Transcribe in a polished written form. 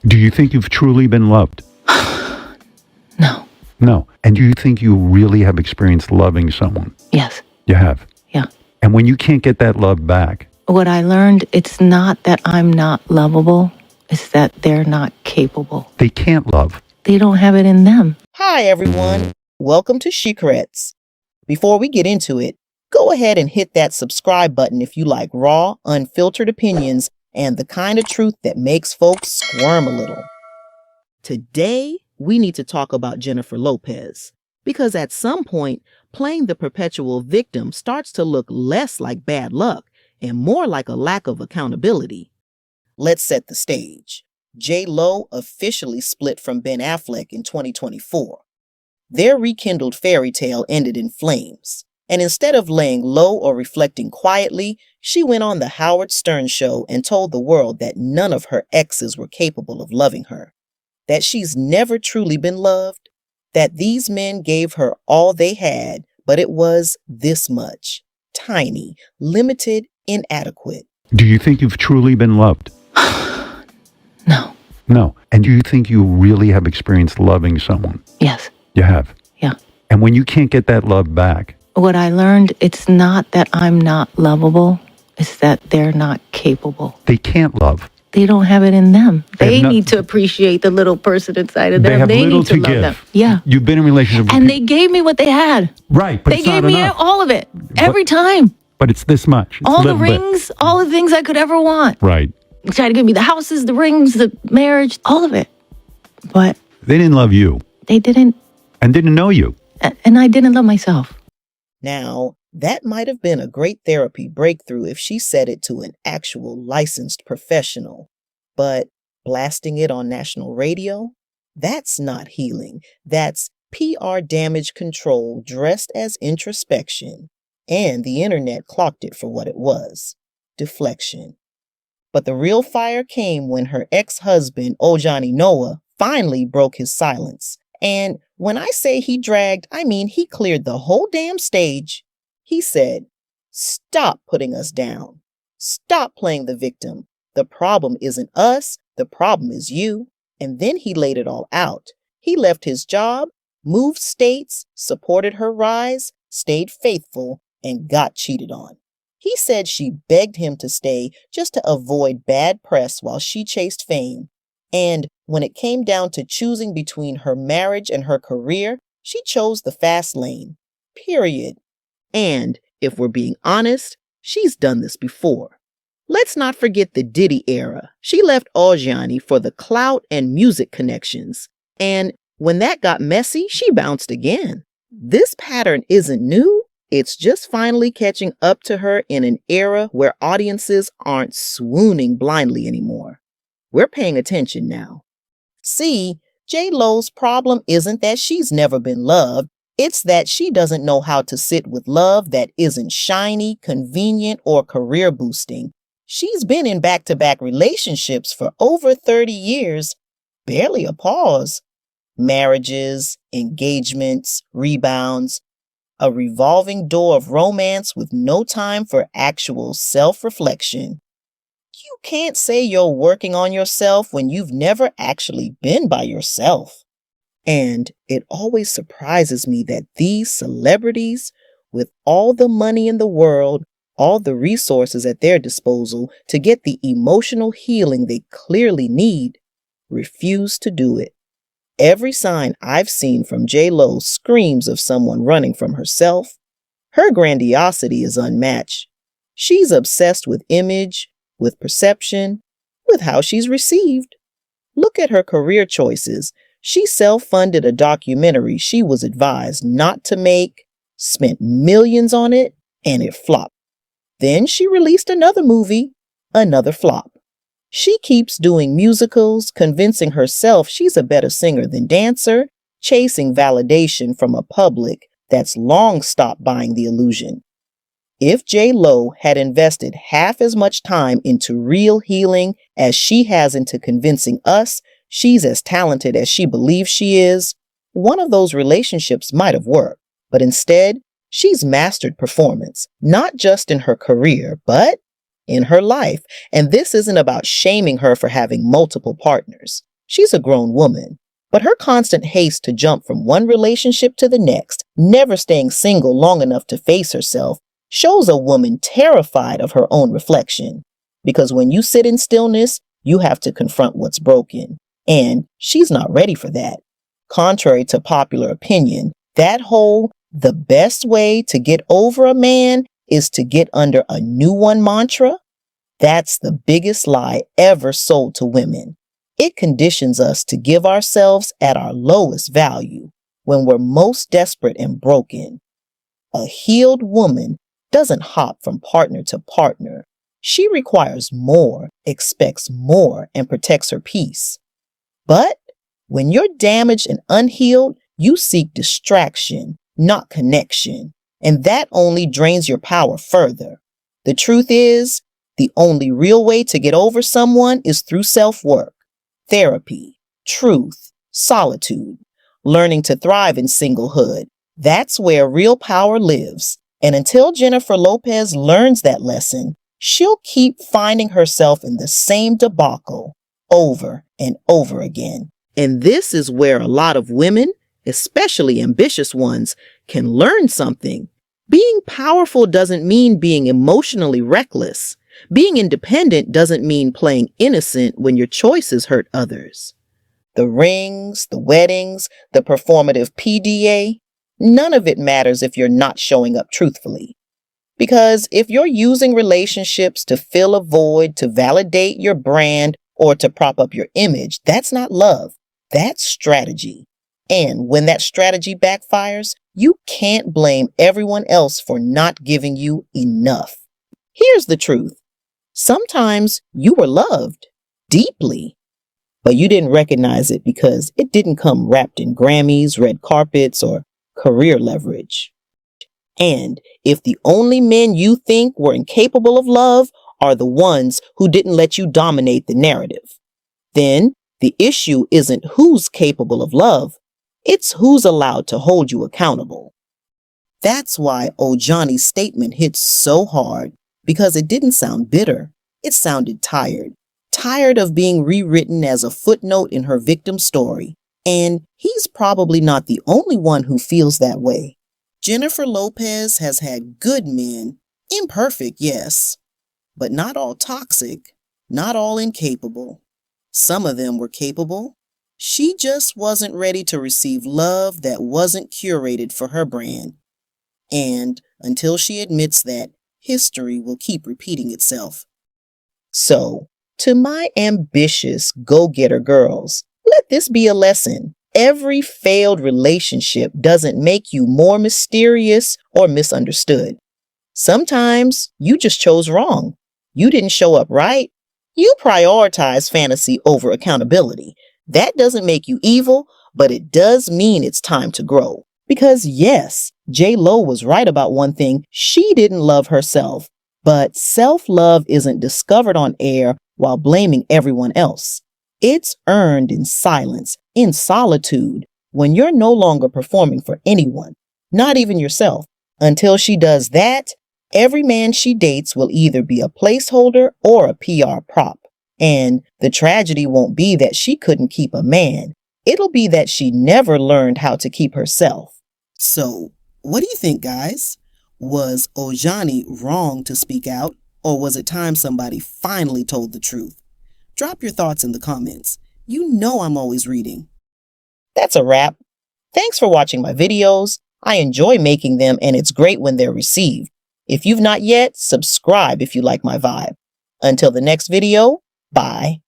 Do you think you've truly been loved? No. No. And do you think you really have experienced loving someone? Yes. You have? Yeah. And when you can't get that love back? What I learned, it's not that I'm not lovable. It's that they're not capable. They can't love. They don't have it in them. Hi, everyone. Welcome to Shhhcrets. Before we get into it, go ahead and hit that subscribe button if you like raw, unfiltered opinions and the kind of truth that makes folks squirm a little. Today, we need to talk about Jennifer Lopez, because at some point, playing the perpetual victim starts to look less like bad luck and more like a lack of accountability. Let's set the stage. J.Lo officially split from Ben Affleck in 2024. Their rekindled fairy tale ended in flames, and instead of laying low or reflecting quietly, she went on the Howard Stern show and told the world that none of her exes were capable of loving her, that she's never truly been loved, that these men gave her all they had, but it was this much, tiny, limited, inadequate. Do you think you've truly been loved? No. No. And do you think you really have experienced loving someone? Yes. You have? Yeah. And when you can't get that love back? What I learned, it's not that I'm not lovable. It's that they're not capable. They can't love. They don't have it in them. They have need to appreciate the little person inside of them. They have little need to to love give. them. Yeah. You've been in a relationship with And they gave me what they had. Right, but They it's not gave me enough. all of it. Every time. But it's this much. It's All the little bit. rings, all the things I could ever want. Right. They tried to give me the houses, the rings, the marriage, all of it. But They didn't love you they didn't, and didn't know you. and I didn't love myself. Now, that might have been a great therapy breakthrough if she said it to an actual licensed professional. But blasting it on national radio? That's not healing. That's PR damage control dressed as introspection. And the internet clocked it for what it was. Deflection. But the real fire came when her ex-husband, Ojani Noa, finally broke his silence. And when I say he dragged, I mean he cleared the whole damn stage. He said, "Stop putting us down. Stop playing the victim. The problem isn't us, the problem is you." And then he laid it all out. He left his job, moved states, supported her rise, stayed faithful, and got cheated on. He said she begged him to stay just to avoid bad press while she chased fame. And when it came down to choosing between her marriage and her career, she chose the fast lane. Period. And if we're being honest, she's done this before. Let's not forget the Diddy era. She left Ojani for the clout and music connections. And when that got messy, she bounced again. This pattern isn't new. It's just finally catching up to her in an era where audiences aren't swooning blindly anymore. We're paying attention now. See, J.Lo's problem isn't that she's never been loved. It's that she doesn't know how to sit with love that isn't shiny, convenient, or career boosting. She's been in back-to-back relationships for over 30 years, barely a pause. Marriages, engagements, rebounds, a revolving door of romance with no time for actual self-reflection. You can't say you're working on yourself when you've never actually been by yourself. And it always surprises me that these celebrities, with all the money in the world, all the resources at their disposal to get the emotional healing they clearly need, refuse to do it. Every sign I've seen from J.Lo screams of someone running from herself. Her grandiosity is unmatched. She's obsessed with image, with perception, with how she's received. Look at her career choices. She self-funded a documentary she was advised not to make, spent millions on it, and it flopped. Then she released another movie, another flop. She keeps doing musicals, convincing herself she's a better singer than dancer, chasing validation from a public that's long stopped buying the illusion. If J.Lo had invested half as much time into real healing as she has into convincing us she's as talented as she believes she is, one of those relationships might have worked. But instead, she's mastered performance, not just in her career, but in her life. And this isn't about shaming her for having multiple partners. She's a grown woman, but her constant haste to jump from one relationship to the next, never staying single long enough to face herself, shows a woman terrified of her own reflection. Because when you sit in stillness, you have to confront what's broken. And she's not ready for that. Contrary to popular opinion, that whole "the best way to get over a man is to get under a new one" mantra, that's the biggest lie ever sold to women. It conditions us to give ourselves at our lowest value when we're most desperate and broken. A healed woman doesn't hop from partner to partner. She requires more, expects more, and protects her peace. But when you're damaged and unhealed, you seek distraction, not connection, and that only drains your power further. The truth is, the only real way to get over someone is through self-work, therapy, truth, solitude, learning to thrive in singlehood. That's where real power lives. And until Jennifer Lopez learns that lesson, she'll keep finding herself in the same debacle over and over again. And this is where a lot of women, especially ambitious ones, can learn something. Being powerful doesn't mean being emotionally reckless. Being independent doesn't mean playing innocent when your choices hurt others. The rings, the weddings, the performative PDA, none of it matters if you're not showing up truthfully. Because if you're using relationships to fill a void, to validate your brand, or to prop up your image, that's not love. That's strategy. And when that strategy backfires, you can't blame everyone else for not giving you enough. Here's the truth. Sometimes you were loved deeply, but you didn't recognize it because it didn't come wrapped in Grammys, red carpets, or career leverage. And if the only men you think were incapable of love are the ones who didn't let you dominate the narrative, then the issue isn't who's capable of love, it's who's allowed to hold you accountable. That's why Ojani's statement hits so hard, because it didn't sound bitter. It sounded tired. Tired of being rewritten as a footnote in her victim story. And he's probably not the only one who feels that way. Jennifer Lopez has had good men, imperfect, yes, but not all toxic, not all incapable. Some of them were capable. She just wasn't ready to receive love that wasn't curated for her brand. And until she admits that, history will keep repeating itself. So, to my ambitious go-getter girls, let this be a lesson. Every failed relationship doesn't make you more mysterious or misunderstood. Sometimes you just chose wrong. You didn't show up right. You prioritize fantasy over accountability. That doesn't make you evil, but it does mean it's time to grow. Because yes, J.Lo was right about one thing. She didn't love herself. But self-love isn't discovered on air while blaming everyone else. It's earned in silence, in solitude, when you're no longer performing for anyone, not even yourself. Until she does that, every man she dates will either be a placeholder or a PR prop. And the tragedy won't be that she couldn't keep a man. It'll be that she never learned how to keep herself. So, what do you think, guys? Was Ojani wrong to speak out, or was it time somebody finally told the truth? Drop your thoughts in the comments. You know I'm always reading. That's a wrap. Thanks for watching my videos. I enjoy making them, and it's great when they're received. If you've not yet, subscribe if you like my vibe. Until the next video, bye.